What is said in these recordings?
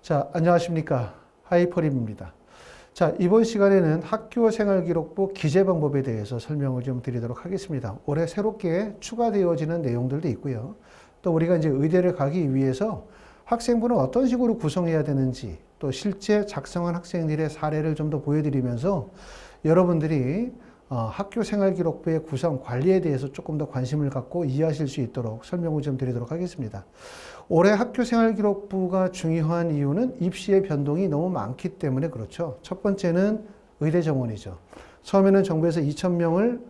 자, 안녕하십니까. 하이퍼림입니다. 자, 이번 시간에는 학교생활기록부 기재 방법에 대해서 설명을 좀 드리도록 하겠습니다. 올해 새롭게 추가되어지는 내용들도 있고요. 또 우리가 이제 의대를 가기 위해서 학생부는 어떤 식으로 구성해야 되는지, 또 실제 작성한 학생들의 사례를 좀 더 보여드리면서 여러분들이 학교생활기록부의 구성 관리에 대해서 조금 더 관심을 갖고 이해하실 수 있도록 설명을 좀 드리도록 하겠습니다. 올해 학교생활기록부가 중요한 이유는 입시의 변동이 너무 많기 때문에 그렇죠. 첫 번째는 의대 정원이죠. 처음에는 정부에서 2,000명을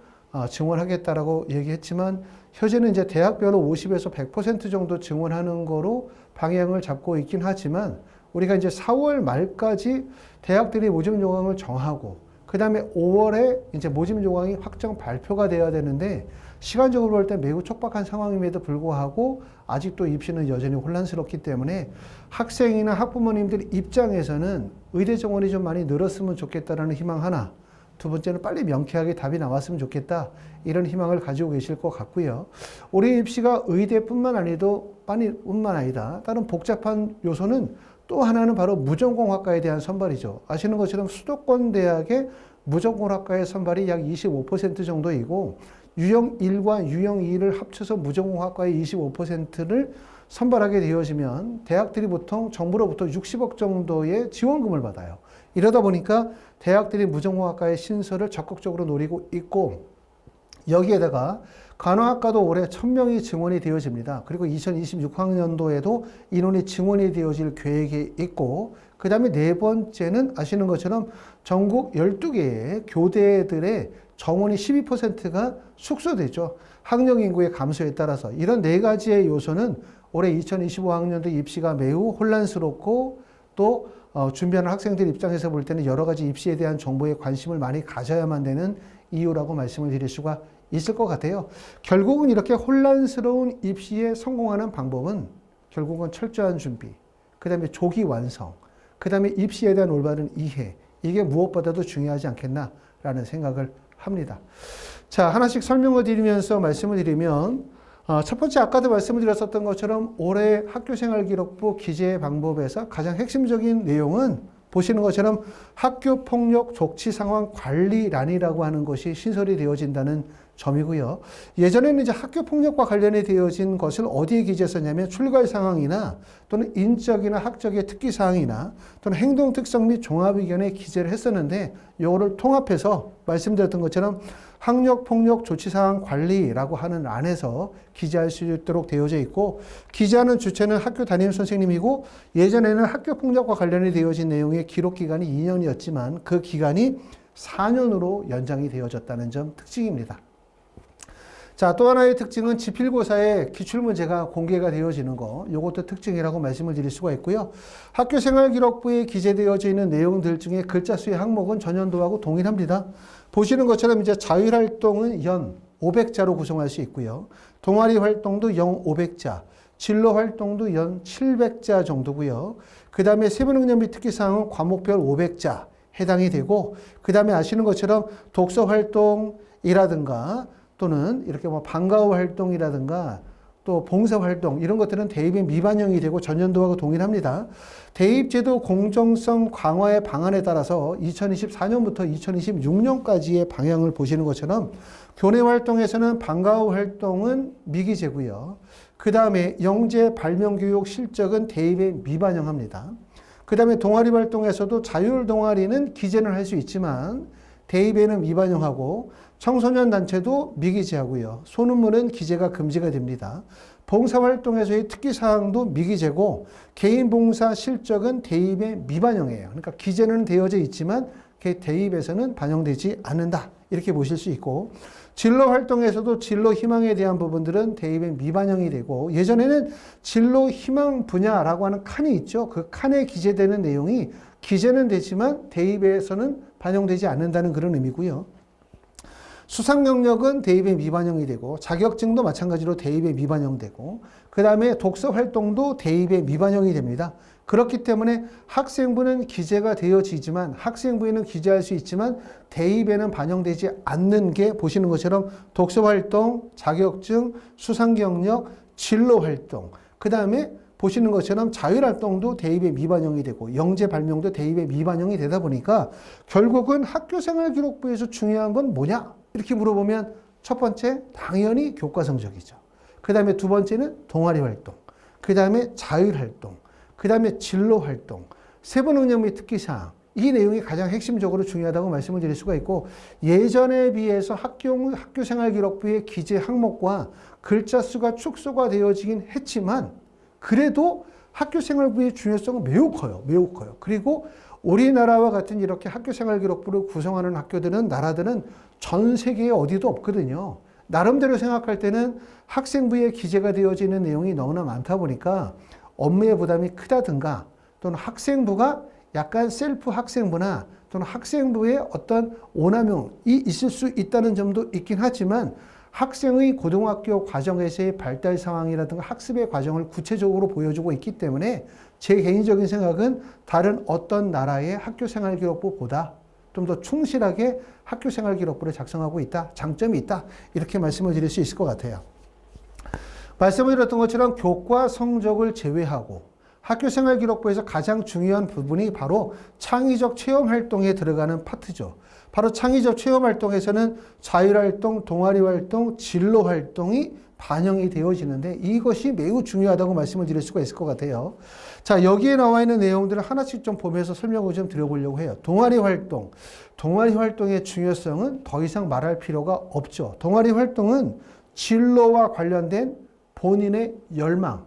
증원하겠다라고 얘기했지만 현재는 이제 대학별로 50에서 100% 정도 증원하는 거로 방향을 잡고 있긴 하지만 우리가 이제 4월 말까지 대학들이 모집 요강을 정하고 그 다음에 5월에 이제 모집 요강이 확정 발표가 돼야 되는데 시간적으로 볼 때 매우 촉박한 상황임에도 불구하고 아직도 입시는 여전히 혼란스럽기 때문에 학생이나 학부모님들 입장에서는 의대 정원이 좀 많이 늘었으면 좋겠다라는 희망 하나, 두 번째는 빨리 명쾌하게 답이 나왔으면 좋겠다 이런 희망을 가지고 계실 것 같고요. 올해 입시가 의대뿐만 아니다. 다른 복잡한 요소는 또 하나는 바로 무전공학과에 대한 선발이죠. 아시는 것처럼 수도권 대학의 무전공학과의 선발이 약 25% 정도이고 유형 1과 유형 2를 합쳐서 무전공학과의 25%를 선발하게 되어지면 대학들이 보통 정부로부터 60억 정도의 지원금을 받아요. 이러다 보니까 대학들이 무전공학과의 신설을 적극적으로 노리고 있고 여기에다가 간호학과도 올해 1,000명이 증원이 되어집니다. 그리고 2026학년도에도 인원이 증원이 되어질 계획이 있고 그 다음에 네 번째는 아시는 것처럼 전국 12개의 교대들의 정원이 12%가 축소되죠. 학령 인구의 감소에 따라서 이런 네 가지의 요소는 올해 2025학년도 입시가 매우 혼란스럽고 또 준비하는 학생들 입장에서 볼 때는 여러 가지 입시에 대한 정보에 관심을 많이 가져야만 되는 이유라고 말씀을 드릴 수가 있을 것 같아요. 결국은 이렇게 혼란스러운 입시에 성공하는 방법은 결국은 철저한 준비, 그 다음에 조기 완성, 그 다음에 입시에 대한 올바른 이해, 이게 무엇보다도 중요하지 않겠나라는 생각을 합니다. 자, 하나씩 설명을 드리면서 말씀을 드리면 첫 번째 아까도 말씀을 드렸었던 것처럼 올해 학교생활기록부 기재 방법에서 가장 핵심적인 내용은 보시는 것처럼 학교폭력 조치상황 관리란이라고 하는 것이 신설이 되어진다는 점이고요. 예전에는 이제 학교폭력과 관련해 되어진 것을 어디에 기재했었냐면 출갈 상황이나 또는 인적이나 학적의 특기사항이나 또는 행동 특성 및 종합의견에 기재를 했었는데 이거를 통합해서 말씀드렸던 것처럼 학력폭력 조치사항 관리라고 하는 안에서 기재할 수 있도록 되어져 있고 기재하는 주체는 학교 담임 선생님이고 예전에는 학교폭력과 관련이 되어진 내용의 기록기간이 2년이었지만 그 기간이 4년으로 연장이 되어졌다는 점 특징입니다. 자, 또 하나의 특징은 지필고사에 기출문제가 공개가 되어지는 거, 이것도 특징이라고 말씀을 드릴 수가 있고요. 학교생활기록부에 기재되어져 있는 내용들 중에 글자 수의 항목은 전년도하고 동일합니다. 보시는 것처럼 이제 자율활동은 연 500자로 구성할 수 있고요. 동아리 활동도 연 500자, 진로 활동도 연 700자 정도고요. 그 다음에 세부능력 및 특기사항은 과목별 500자 해당이 되고, 그 다음에 아시는 것처럼 독서 활동이라든가 또는 이렇게 뭐 방과후 활동이라든가 또 봉사 활동 이런 것들은 대입의 미반영이 되고 전년도하고 동일합니다. 대입제도 공정성 강화의 방안에 따라서 2024년부터 2026년까지의 방향을 보시는 것처럼 교내 활동에서는 방과후 활동은 미기재고요. 그 다음에 영재 발명교육 실적은 대입에 미반영합니다. 그 다음에 동아리 활동에서도 자율 동아리는 기재는 할 수 있지만 대입에는 미반영하고 청소년 단체도 미기재하고요. 소논문은 기재가 금지가 됩니다. 봉사활동에서의 특기사항도 미기재고 개인 봉사 실적은 대입에 미반영이에요. 그러니까 기재는 되어져 있지만 대입에서는 반영되지 않는다. 이렇게 보실 수 있고 진로 활동에서도 진로 희망에 대한 부분들은 대입에 미반영이 되고 예전에는 진로 희망 분야라고 하는 칸이 있죠. 그 칸에 기재되는 내용이 기재는 되지만 대입에서는 반영되지 않는다는 그런 의미고요. 수상 경력은 대입에 미반영이 되고 자격증도 마찬가지로 대입에 미반영되고 그 다음에 독서 활동도 대입에 미반영이 됩니다. 그렇기 때문에 학생부는 기재가 되어지지만 학생부에는 기재할 수 있지만 대입에는 반영되지 않는 게 보시는 것처럼 독서 활동, 자격증, 수상 경력, 진로 활동 그 다음에 보시는 것처럼 자율활동도 대입에 미반영이 되고 영재 발명도 대입에 미반영이 되다 보니까 결국은 학교생활기록부에서 중요한 건 뭐냐? 이렇게 물어보면 첫 번째 당연히 교과 성적이죠. 그 다음에 두 번째는 동아리 활동, 그 다음에 자율활동, 그 다음에 진로활동, 세부 능력 및 특기사항, 이 내용이 가장 핵심적으로 중요하다고 말씀을 드릴 수가 있고 예전에 비해서 학교생활기록부의 기재 항목과 글자 수가 축소가 되어지긴 했지만 그래도 학교생활부의 중요성은 매우 커요. 매우 커요. 그리고 우리나라와 같은 이렇게 학교생활기록부를 구성하는 나라들은 전 세계에 어디도 없거든요. 나름대로 생각할 때는 학생부에 기재가 되어지는 내용이 너무나 많다 보니까 업무의 부담이 크다든가 또는 학생부가 약간 셀프 학생부나 또는 학생부에 어떤 오남용이 있을 수 있다는 점도 있긴 하지만 학생의 고등학교 과정에서의 발달 상황이라든가 학습의 과정을 구체적으로 보여주고 있기 때문에 제 개인적인 생각은 다른 어떤 나라의 학교생활기록부보다 좀 더 충실하게 학교생활기록부를 작성하고 있다. 장점이 있다. 이렇게 말씀을 드릴 수 있을 것 같아요. 말씀을 드렸던 것처럼 교과 성적을 제외하고 학교생활기록부에서 가장 중요한 부분이 바로 창의적 체험활동에 들어가는 파트죠. 바로 창의적 체험활동에서는 자율활동, 동아리활동, 진로활동이 반영이 되어지는데 이것이 매우 중요하다고 말씀을 드릴 수가 있을 것 같아요. 자, 여기에 나와 있는 내용들을 하나씩 좀 보면서 설명을 좀 드려보려고 해요. 동아리활동. 동아리활동의 중요성은 더 이상 말할 필요가 없죠. 동아리활동은 진로와 관련된 본인의 열망,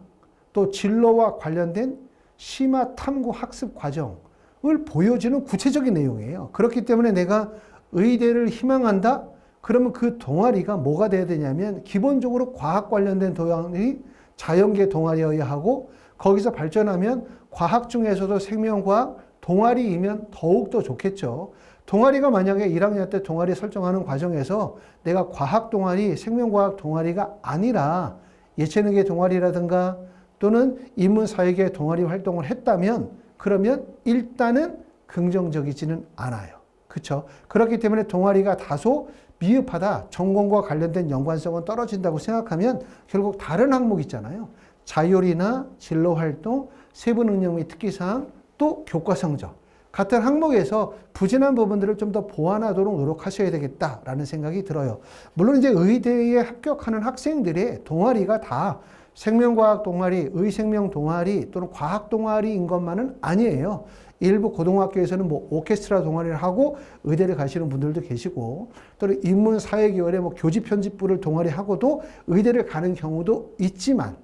또 진로와 관련된 심화 탐구 학습 과정을 보여주는 구체적인 내용이에요. 그렇기 때문에 내가 의대를 희망한다? 그러면 그 동아리가 뭐가 돼야 되냐면 기본적으로 과학 관련된 동아리, 자연계 동아리여야 하고 거기서 발전하면 과학 중에서도 생명과학 동아리이면 더욱더 좋겠죠. 동아리가 만약에 1학년 때 동아리 설정하는 과정에서 내가 과학 동아리, 생명과학 동아리가 아니라 예체능계 동아리라든가 또는 인문사회계 동아리 활동을 했다면 그러면 일단은 긍정적이지는 않아요. 그렇죠? 그렇기 때문에 동아리가 다소 미흡하다, 전공과 관련된 연관성은 떨어진다고 생각하면 결국 다른 항목 있잖아요. 자율이나 진로활동, 세부 능력 및 특기사항, 또 교과 성적. 같은 항목에서 부진한 부분들을 좀 더 보완하도록 노력하셔야 되겠다라는 생각이 들어요. 물론 이제 의대에 합격하는 학생들의 동아리가 다 생명과학 동아리, 의생명 동아리 또는 과학 동아리인 것만은 아니에요. 일부 고등학교에서는 뭐 오케스트라 동아리를 하고 의대를 가시는 분들도 계시고 또는 인문사회계열의 뭐 교직 편집부를 동아리하고도 의대를 가는 경우도 있지만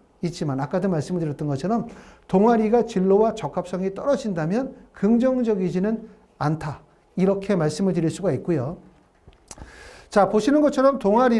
아까도 말씀드렸던 것처럼 동아리가 진로와 적합성이 떨어진다면 긍정적이지는 않다. 이렇게 말씀을 드릴 수가 있고요. 자, 보시는 것처럼 동아리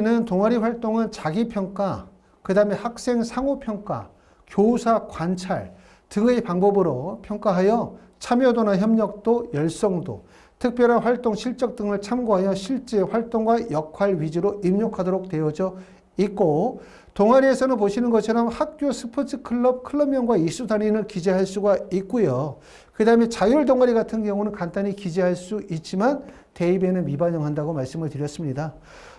활동은 자기평가, 그 다음에 학생 상호평가, 교사 관찰 등의 방법으로 평가하여 참여도나 협력도, 열성도, 특별한 활동 실적 등을 참고하여 실제 활동과 역할 위주로 입력하도록 되어져 있고 동아리에서는 보시는 것처럼 학교 스포츠 클럽명과 이수 단위를 기재할 수가 있고요. 그 다음에 자율 동아리 같은 경우는 간단히 기재할 수 있지만 대입에는 미반영한다고 말씀을 드렸습니다.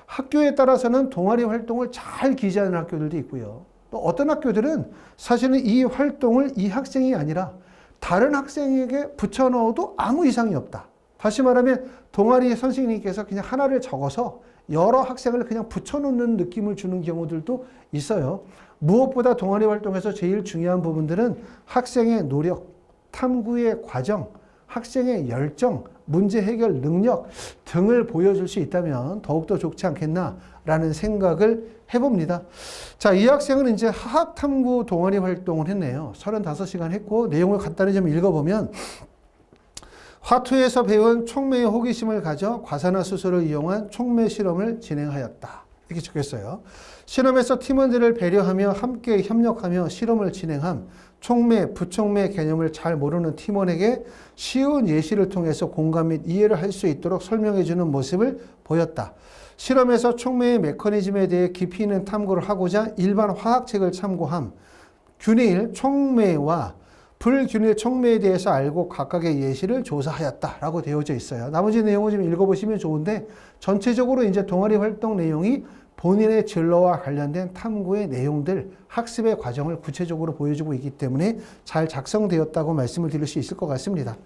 학교에 따라서는 동아리 활동을 잘 기재하는 학교들도 있고요. 또 어떤 학교들은 사실은 이 활동을 이 학생이 아니라 다른 학생에게 붙여넣어도 아무 이상이 없다. 다시 말하면 동아리 선생님께서 그냥 하나를 적어서 여러 학생을 그냥 붙여놓는 느낌을 주는 경우들도 있어요. 무엇보다 동아리 활동에서 제일 중요한 부분들은 학생의 노력, 탐구의 과정, 학생의 열정, 문제 해결 능력 등을 보여줄 수 있다면 더욱더 좋지 않겠나라는 생각을 해봅니다. 자, 이 학생은 이제 화학탐구 동아리 활동을 했네요. 35시간 했고 내용을 간단히 좀 읽어보면 화투에서 배운 촉매의 호기심을 가져 과산화수소를 이용한 촉매 실험을 진행하였다. 이렇게 적혔어요. 실험에서 팀원들을 배려하며 함께 협력하며 실험을 진행함. 촉매, 부촉매 개념을 잘 모르는 팀원에게 쉬운 예시를 통해서 공감 및 이해를 할 수 있도록 설명해주는 모습을 보였다. 실험에서 촉매의 메커니즘에 대해 깊이 있는 탐구를 하고자 일반 화학책을 참고함. 균일 촉매와 불균일 촉매에 대해서 알고 각각의 예시를 조사하였다라고 되어져 있어요. 나머지 내용을 좀 읽어보시면 좋은데 전체적으로 이제 동아리 활동 내용이 본인의 진로와 관련된 탐구의 내용들, 학습의 과정을 구체적으로 보여주고 있기 때문에 잘 작성되었다고 말씀을 드릴 수 있을 것 같습니다.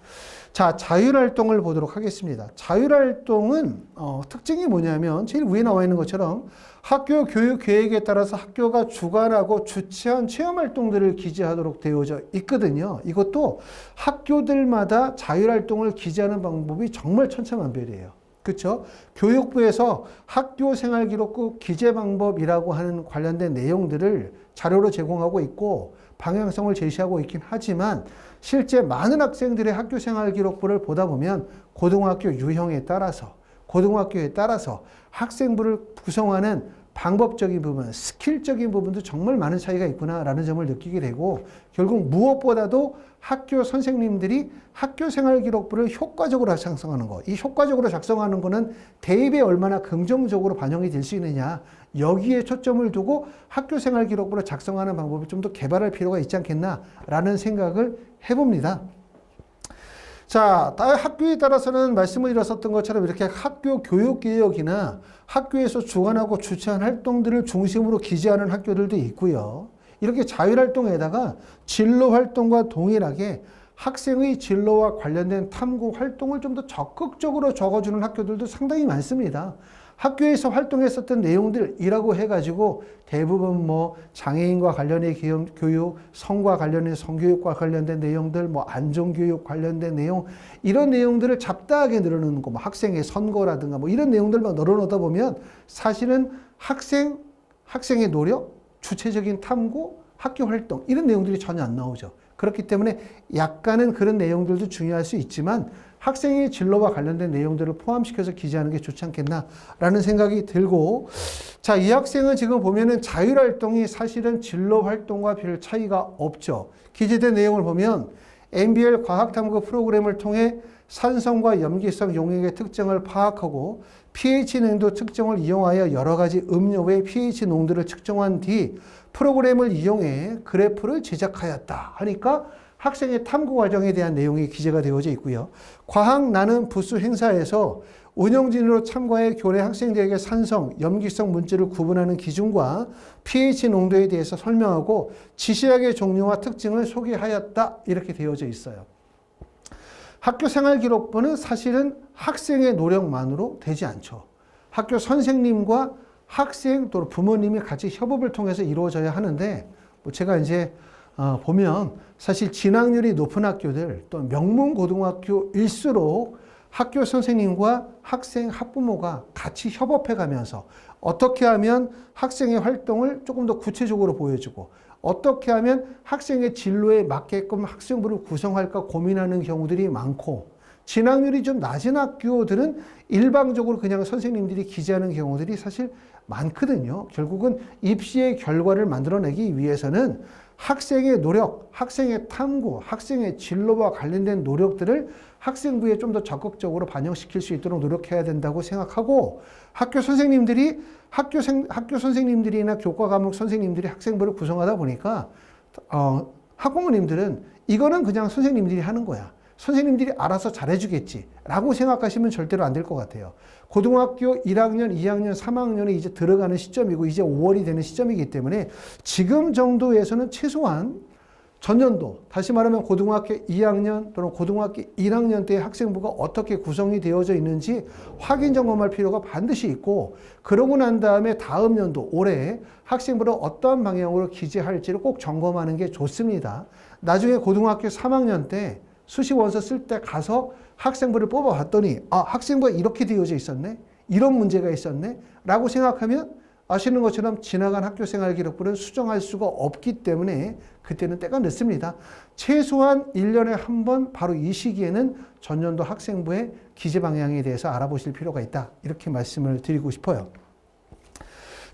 자, 자율활동을 보도록 하겠습니다. 자율활동은 특징이 뭐냐면 제일 위에 나와 있는 것처럼 학교 교육 계획에 따라서 학교가 주관하고 주최한 체험활동들을 기재하도록 되어져 있거든요. 이것도 학교들마다 자율활동을 기재하는 방법이 정말 천차만별이에요. 그렇죠? 교육부에서 학교생활기록부 기재 방법이라고 하는 관련된 내용들을 자료로 제공하고 있고 방향성을 제시하고 있긴 하지만 실제 많은 학생들의 학교생활기록부를 보다 보면 고등학교 유형에 따라서 고등학교에 따라서 학생부를 구성하는 방법적인 부분, 스킬적인 부분도 정말 많은 차이가 있구나라는 점을 느끼게 되고 결국 무엇보다도 학교 선생님들이 학교생활기록부를 효과적으로 작성하는 것, 이 효과적으로 작성하는 것은 대입에 얼마나 긍정적으로 반영이 될 수 있느냐, 여기에 초점을 두고 학교생활기록부를 작성하는 방법을 좀 더 개발할 필요가 있지 않겠나라는 생각을 해봅니다. 자, 학교에 따라서는 말씀을 드렸었던 것처럼 이렇게 학교 교육개혁이나 학교에서 주관하고 주최한 활동들을 중심으로 기재하는 학교들도 있고요. 이렇게 자율활동에다가 진로활동과 동일하게 학생의 진로와 관련된 탐구 활동을 좀 더 적극적으로 적어주는 학교들도 상당히 많습니다. 학교에서 활동했었던 내용들이라고 해가지고 대부분 뭐 장애인과 관련된 교육, 성과 관련된 성교육과 관련된 내용들, 뭐 안전교육 관련된 내용, 이런 내용들을 잡다하게 늘어놓는 거, 뭐 학생의 선거라든가 뭐 이런 내용들만 늘어놓다 보면 사실은 학생의 노력, 주체적인 탐구, 학교 활동, 이런 내용들이 전혀 안 나오죠. 그렇기 때문에 약간은 그런 내용들도 중요할 수 있지만 학생의 진로와 관련된 내용들을 포함시켜서 기재하는 게 좋지 않겠나라는 생각이 들고, 자, 이 학생은 지금 보면은 자율활동이 사실은 진로활동과 별 차이가 없죠. 기재된 내용을 보면 MBL 과학탐구 프로그램을 통해 산성과 염기성 용액의 특징을 파악하고 pH 농도 특정을 이용하여 여러 가지 음료의 pH 농도를 측정한 뒤 프로그램을 이용해 그래프를 제작하였다 하니까 학생의 탐구 과정에 대한 내용이 기재가 되어져 있고요. 과학 나눔 부수 행사에서 운영진으로 참가해 교내 학생들에게 산성, 염기성 물질을 구분하는 기준과 pH 농도에 대해서 설명하고 지시약의 종류와 특징을 소개하였다 이렇게 되어져 있어요. 학교생활기록부는 사실은 학생의 노력만으로 되지 않죠. 학교 선생님과 학생 또 부모님이 같이 협업을 통해서 이루어져야 하는데 뭐 제가 이제 보면 사실 진학률이 높은 학교들 또 명문고등학교일수록 학교 선생님과 학생, 학부모가 같이 협업해 가면서 어떻게 하면 학생의 활동을 조금 더 구체적으로 보여주고 어떻게 하면 학생의 진로에 맞게끔 학생부를 구성할까 고민하는 경우들이 많고, 진학률이 좀 낮은 학교들은 일방적으로 그냥 선생님들이 기재하는 경우들이 사실 많거든요. 결국은 입시의 결과를 만들어내기 위해서는 학생의 노력, 학생의 탐구, 학생의 진로와 관련된 노력들을 학생부에 좀 더 적극적으로 반영시킬 수 있도록 노력해야 된다고 생각하고, 학교 선생님들이나 교과 과목 선생님들이 학생부를 구성하다 보니까 학부모님들은 이거는 그냥 선생님들이 하는 거야, 선생님들이 알아서 잘해주겠지 라고 생각하시면 절대로 안 될 것 같아요. 고등학교 1학년, 2학년, 3학년에 이제 들어가는 시점이고 이제 5월이 되는 시점이기 때문에 지금 정도에서는 최소한 전년도, 다시 말하면 고등학교 2학년 또는 고등학교 1학년 때 학생부가 어떻게 구성이 되어져 있는지 확인 점검할 필요가 반드시 있고, 그러고 난 다음에 다음 연도 올해 학생부를 어떤 방향으로 기재할지를 꼭 점검하는 게 좋습니다. 나중에 고등학교 3학년 때 수시 원서 쓸 때 가서 학생부를 뽑아봤더니 학생부가 이렇게 되어져 있었네, 이런 문제가 있었네 라고 생각하면 아시는 것처럼 지나간 학교생활기록부는 수정할 수가 없기 때문에 그때는 때가 늦습니다. 최소한 1년에 한 번 바로 이 시기에는 전년도 학생부의 기재 방향에 대해서 알아보실 필요가 있다, 이렇게 말씀을 드리고 싶어요.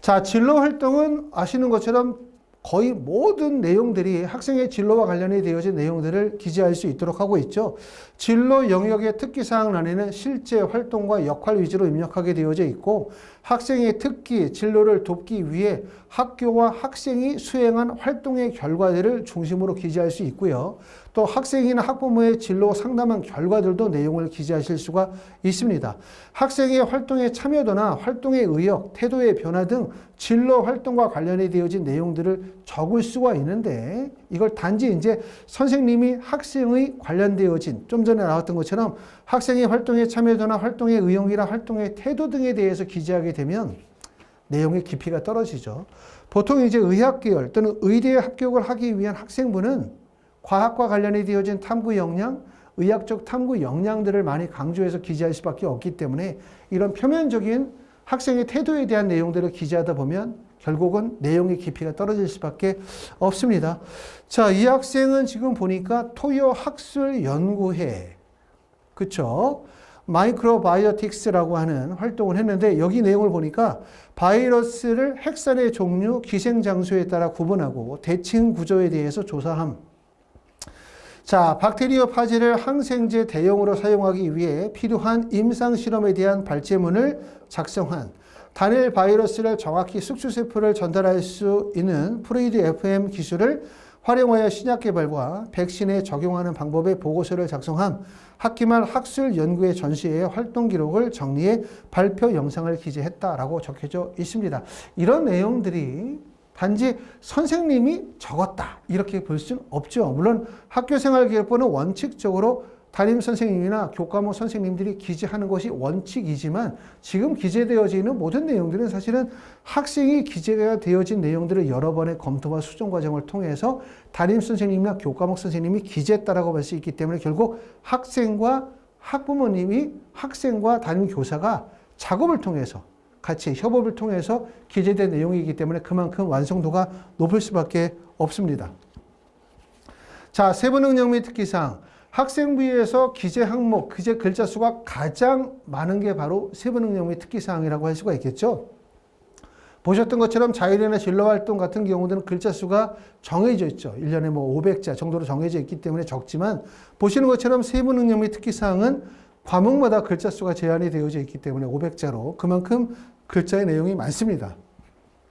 자, 진로 활동은 아시는 것처럼 거의 모든 내용들이 학생의 진로와 관련이 되어진 내용들을 기재할 수 있도록 하고 있죠. 진로 영역의 특기사항란에는 실제 활동과 역할 위주로 입력하게 되어져 있고, 학생의 특기, 진로를 돕기 위해 학교와 학생이 수행한 활동의 결과들을 중심으로 기재할 수 있고요. 또 학생이나 학부모의 진로 상담한 결과들도 내용을 기재하실 수가 있습니다. 학생의 활동에 참여도나 활동의 의욕, 태도의 변화 등 진로 활동과 관련이 되어진 내용들을 적을 수가 있는데 이걸 단지 이제 선생님이 학생의 관련되어진 좀 전에 나왔던 것처럼 학생의 활동에 참여도나 활동의 의욕이나 활동의 태도 등에 대해서 기재하게 되면 내용의 깊이가 떨어지죠. 보통 이제 의학계열 또는 의대에 합격을 하기 위한 학생부는 과학과 관련이 되어진 탐구 역량, 의학적 탐구 역량들을 많이 강조해서 기재할 수밖에 없기 때문에 이런 표면적인 학생의 태도에 대한 내용들을 기재하다 보면 결국은 내용의 깊이가 떨어질 수밖에 없습니다. 자, 이 학생은 지금 보니까 토요 학술 연구회, 그쵸? 마이크로바이오틱스라고 하는 활동을 했는데 여기 내용을 보니까 바이러스를 핵산의 종류, 기생 장소에 따라 구분하고 대칭 구조에 대해서 조사함. 자, 박테리오 파지를 항생제 대용으로 사용하기 위해 필요한 임상 실험에 대한 발제문을 작성한 단일 바이러스를 정확히 숙주세포를 전달할 수 있는 프루이드 FM 기술을 활용하여 신약 개발과 백신에 적용하는 방법의 보고서를 작성함. 학기 말 학술 연구의 전시회 활동 기록을 정리해 발표 영상을 기재했다라고 적혀져 있습니다. 이런 내용들이 단지 선생님이 적었다 이렇게 볼 수는 없죠. 물론 학교생활기록부는 원칙적으로 담임 선생님이나 교과목 선생님들이 기재하는 것이 원칙이지만 지금 기재되어져 있는 모든 내용들은 사실은 학생이 기재가 되어진 내용들을 여러 번의 검토와 수정 과정을 통해서 담임 선생님이나 교과목 선생님이 기재했다라고 볼 수 있기 때문에 결국 학생과 학부모님이 학생과 담임 교사가 작업을 통해서 같이 협업을 통해서 기재된 내용이기 때문에 그만큼 완성도가 높을 수밖에 없습니다. 자, 세부능력 및 특기사항. 학생부에서 기재 항목, 기재 글자 수가 가장 많은 게 바로 세부능력 및 특기사항이라고 할 수가 있겠죠. 보셨던 것처럼 자율이나 진로활동 같은 경우들은 글자 수가 정해져 있죠. 1년에 뭐 500자 정도로 정해져 있기 때문에 적지만 보시는 것처럼 세부능력 및 특기사항은 과목마다 글자 수가 제한이 되어져 있기 때문에 500자로 그만큼 글자의 내용이 많습니다.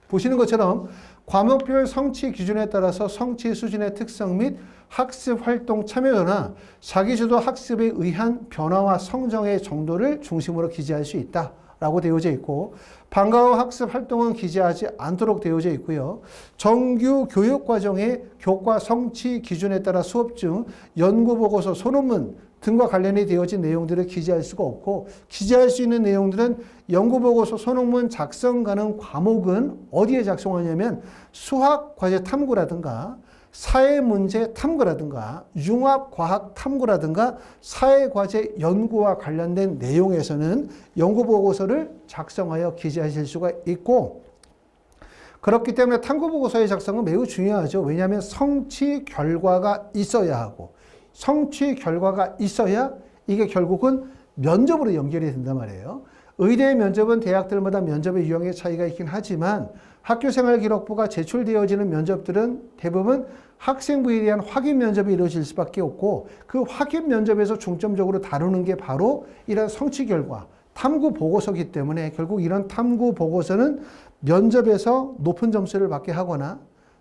보시는 것처럼 과목별 성취 기준에 따라서 성취 수준의 특성 및 학습 활동 참여도나 자기주도 학습에 의한 변화와 성장의 정도를 중심으로 기재할 수 있다라고 되어져 있고 방과 후 학습 활동은 기재하지 않도록 되어져 있고요. 정규 교육과정의 교과 성취 기준에 따라 수업 중 연구보고서, 소논문 등과 관련이 되어진 내용들을 기재할 수가 없고 기재할 수 있는 내용들은 연구보고서, 소논문 작성 가능 과목은 어디에 작성하냐면 수학과제 탐구라든가 사회문제 탐구라든가 융합과학 탐구라든가 사회과제 연구와 관련된 내용에서는 연구보고서를 작성하여 기재하실 수가 있고 그렇기 때문에 탐구보고서의 작성은 매우 중요하죠. 왜냐하면 성취 결과가 있어야 하고 성취 결과가 있어야 이게 결국은 면접으로 연결이 된단 말이에요. 의대 면접은 대학들마다 면접의 유형의 차이가 있긴 하지만 학교생활기록부가 제출되어지는 면접들은 대부분 학생부에 대한 확인 면접이 이루어질 수밖에 없고 그 확인 면접에서 중점적으로 다루는 게 바로 이런 성취 결과, 탐구 보고서이기 때문에 결국 이런 탐구 보고서는 면접에서 높은 점수를 받게 하거나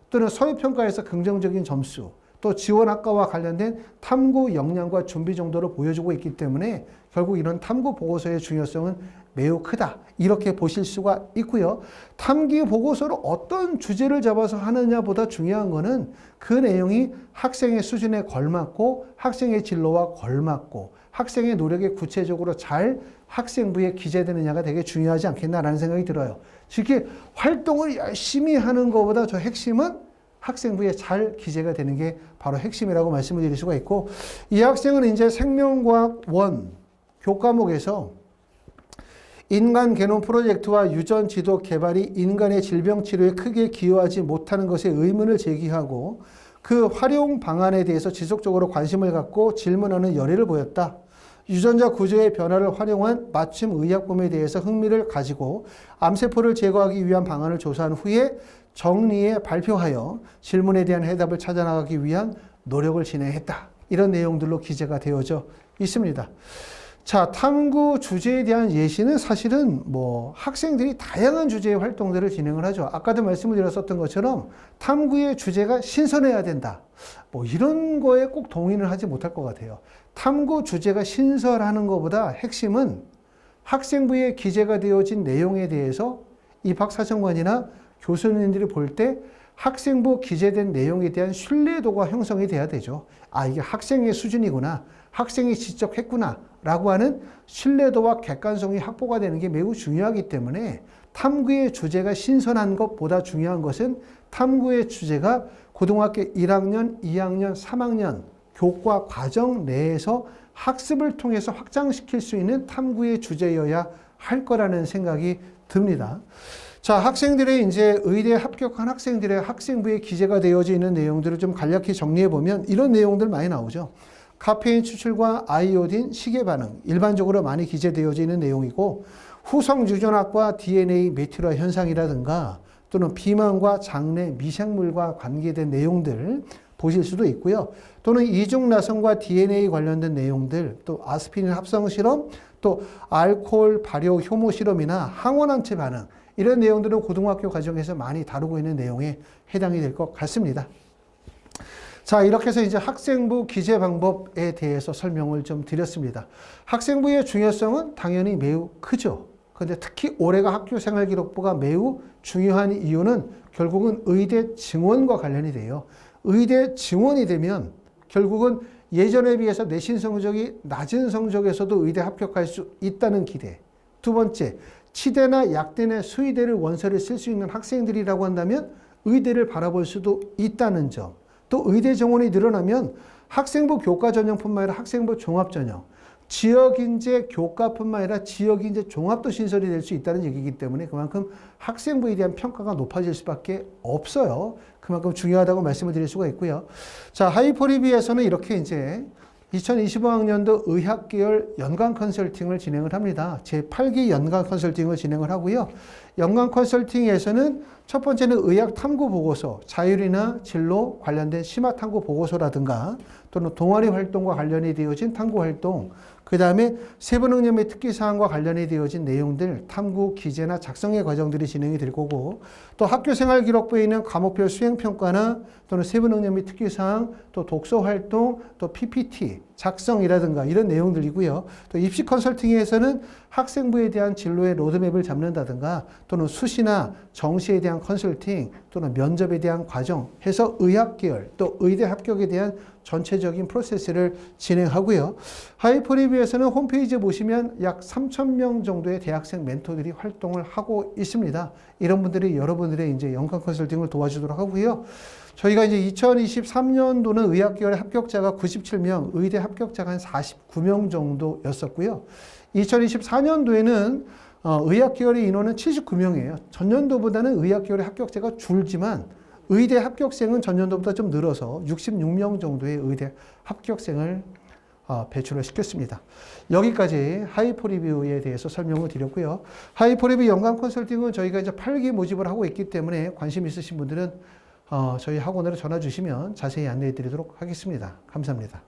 또는 서류평가에서 긍정적인 점수, 또 지원학과와 관련된 탐구 역량과 준비 정도를 보여주고 있기 때문에 결국 이런 탐구 보고서의 중요성은 매우 크다. 이렇게 보실 수가 있고요. 탐기 보고서를 어떤 주제를 잡아서 하느냐보다 중요한 거는 그 내용이 학생의 수준에 걸맞고 학생의 진로와 걸맞고 학생의 노력에 구체적으로 잘 학생부에 기재되느냐가 되게 중요하지 않겠나라는 생각이 들어요. 쉽게 활동을 열심히 하는 것보다 저 핵심은 학생부에 잘 기재가 되는 게 바로 핵심이라고 말씀을 드릴 수가 있고 이 학생은 이제 생명과학 1 교과목에서 인간 게놈 프로젝트와 유전 지도 개발이 인간의 질병 치료에 크게 기여하지 못하는 것에 의문을 제기하고 그 활용 방안에 대해서 지속적으로 관심을 갖고 질문하는 열의를 보였다. 유전자 구조의 변화를 활용한 맞춤 의약품에 대해서 흥미를 가지고 암세포를 제거하기 위한 방안을 조사한 후에 정리해 발표하여 질문에 대한 해답을 찾아나가기 위한 노력을 진행했다. 이런 내용들로 기재가 되어져 있습니다. 자, 탐구 주제에 대한 예시는 사실은 뭐 학생들이 다양한 주제의 활동들을 진행을 하죠. 아까도 말씀을 드렸었던 것처럼 탐구의 주제가 신선해야 된다. 뭐 이런 거에 꼭 동의를 하지 못할 것 같아요. 탐구 주제가 신선하는 것보다 핵심은 학생부에 기재가 되어진 내용에 대해서 입학사정관이나 교수님들이 볼 때 학생부 기재된 내용에 대한 신뢰도가 형성이 돼야 되죠. 아, 이게 학생의 수준이구나. 학생이 지적했구나. 라고 하는 신뢰도와 객관성이 확보가 되는 게 매우 중요하기 때문에 탐구의 주제가 신선한 것보다 중요한 것은 탐구의 주제가 고등학교 1학년, 2학년, 3학년 교과 과정 내에서 학습을 통해서 확장시킬 수 있는 탐구의 주제여야 할 거라는 생각이 듭니다. 자, 학생들의 이제 의대에 합격한 학생들의 학생부에 기재가 되어져 있는 내용들을 좀 간략히 정리해 보면 이런 내용들 많이 나오죠. 카페인 추출과 아이오딘, 시계 반응, 일반적으로 많이 기재되어져 있는 내용이고, 후성 유전학과 DNA 메틸화 현상이라든가 또는 비만과 장내 미생물과 관계된 내용들 보실 수도 있고요. 또는 이중나선과 DNA 관련된 내용들, 또 아스피린 합성 실험, 또 알코올 발효 효모 실험이나 항원항체 반응, 이런 내용들은 고등학교 과정에서 많이 다루고 있는 내용에 해당이 될 것 같습니다. 자, 이렇게 해서 이제 학생부 기재 방법에 대해서 설명을 좀 드렸습니다. 학생부의 중요성은 당연히 매우 크죠. 그런데 특히 올해가 학교생활기록부가 매우 중요한 이유는 결국은 의대 증원과 관련이 돼요. 의대 증원이 되면 결국은 예전에 비해서 내신 성적이 낮은 성적에서도 의대 합격할 수 있다는 기대. 두 번째, 치대나 약대 내 수의대를 원서를 쓸 수 있는 학생들이라고 한다면 의대를 바라볼 수도 있다는 점. 또 의대 정원이 늘어나면 학생부 교과 전형뿐만 아니라 학생부 종합 전형, 지역인재 교과뿐만 아니라 지역인재 종합도 신설이 될 수 있다는 얘기이기 때문에 그만큼 학생부에 대한 평가가 높아질 수밖에 없어요. 그만큼 중요하다고 말씀을 드릴 수가 있고요. 자, 하이포리비에서는 이렇게 이제 2025학년도 의학계열 연관 컨설팅을 진행을 합니다. 제8기 연관 컨설팅을 진행을 하고요. 연관 컨설팅에서는 첫 번째는 의학 탐구 보고서, 자율이나 진로 관련된 심화 탐구 보고서라든가 또는 동아리 활동과 관련이 되어진 탐구 활동, 그 다음에 세부능력의 특기사항과 관련이 되어진 내용들, 탐구 기재나 작성의 과정들이 진행이 될 거고, 또 학교생활기록부에 있는 과목별 수행평가나 또는 세부능력의 특기사항, 또 독서활동, 또 PPT, 작성이라든가 이런 내용들이고요. 또 입시 컨설팅에서는 학생부에 대한 진로의 로드맵을 잡는다든가 또는 수시나 정시에 대한 컨설팅 또는 면접에 대한 과정 해서 의학계열 또 의대 합격에 대한 전체적인 프로세스를 진행하고요. 하이포리뷰에서는 홈페이지에 보시면 약 3,000명 정도의 대학생 멘토들이 활동을 하고 있습니다. 이런 분들이 여러분들의 이제 연관 컨설팅을 도와주도록 하고요. 저희가 이제 2023년도는 의학계열의 합격자가 97명, 의대 합격자가 한 49명 정도였었고요. 2024년도에는 의학계열의 인원은 79명이에요. 전년도보다는 의학계열의 합격자가 줄지만 의대 합격생은 전년도보다 좀 늘어서 66명 정도의 의대 합격생을 배출을 시켰습니다. 여기까지 하이포리뷰에 대해서 설명을 드렸고요. 하이포리뷰 연관 컨설팅은 저희가 이제 8기 모집을 하고 있기 때문에 관심 있으신 분들은 저희 학원으로 전화 주시면 자세히 안내해 드리도록 하겠습니다. 감사합니다.